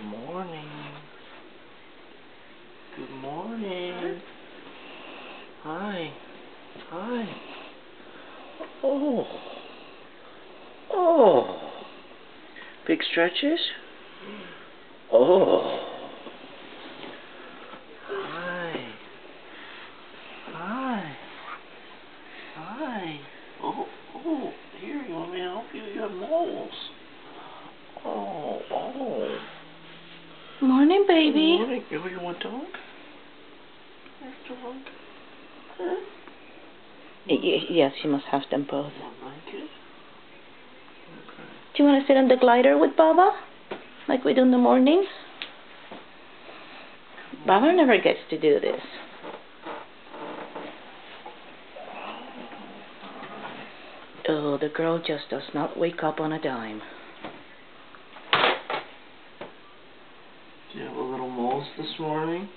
Good morning. Good morning. Hi. Hi. Oh. Oh. Big stretches? Oh. Hi. Hi. Hi. Oh, oh. Here, you want me to help you? You have moles. Oh, oh. Morning, baby. Good morning. You want dog? There's dog. Huh? Yes, you must have them both. Want a blanket? Okay. Do you want to sit on the glider with Baba? Like we do in the mornings? Baba never gets to do this. Oh, the girl just does not wake up on a dime. Do you have a little moles this morning?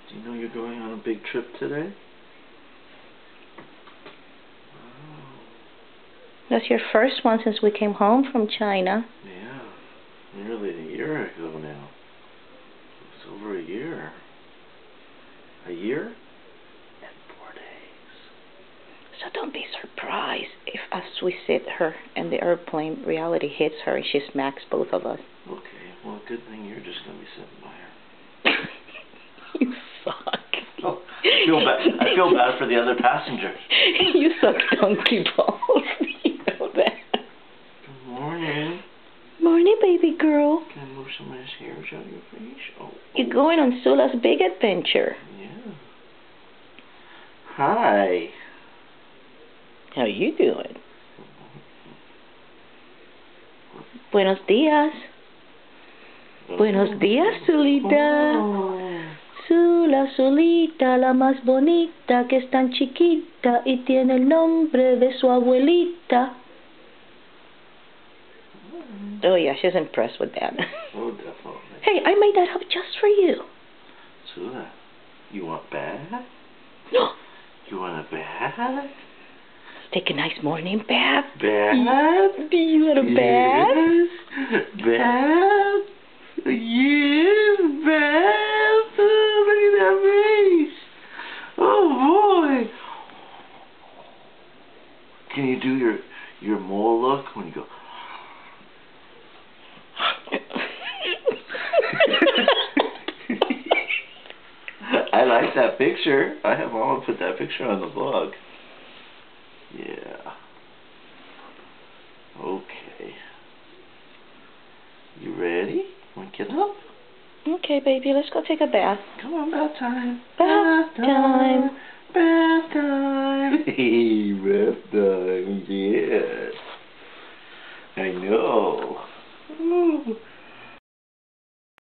Do you know you're going on a big trip today? Oh. That's your first one since we came home from China. Yeah, nearly a year ago now. It's over a year. A year? And 4 days. So don't be surprised if as we sit her in the airplane, reality hits her and she smacks both of us. Okay, well, good thing you're just going to be sitting by her. You suck. Oh, I feel bad for the other passengers. You suck donkey balls. You know that. Good morning. Morning, baby girl. Can I move some of this hairs out of your face? Oh. You're going on Sula's big adventure. Yeah. Hi. How you doing? Buenos días. Buenos días, Sulita. Oh. Sula, Solita, la más bonita, que es tan chiquita y tiene el nombre de su abuelita. Oh yeah, she's impressed with that. Oh, definitely. Hey, I made that up just for you. Sula, you want bath? No. You want a bath? Take a nice morning bath. Bath? Do you want a bath? Yes. Bath? Yes, bath. Oh, look at that face. Oh, boy. Can you do your mole look when you go? I like that picture. I have Mama put that picture on the blog. Yeah. Okay. You ready? Want to get up? Okay, baby, let's go take a bath. Come on, bath time. Bath time. Bath time. Hey, bath time. Yeah.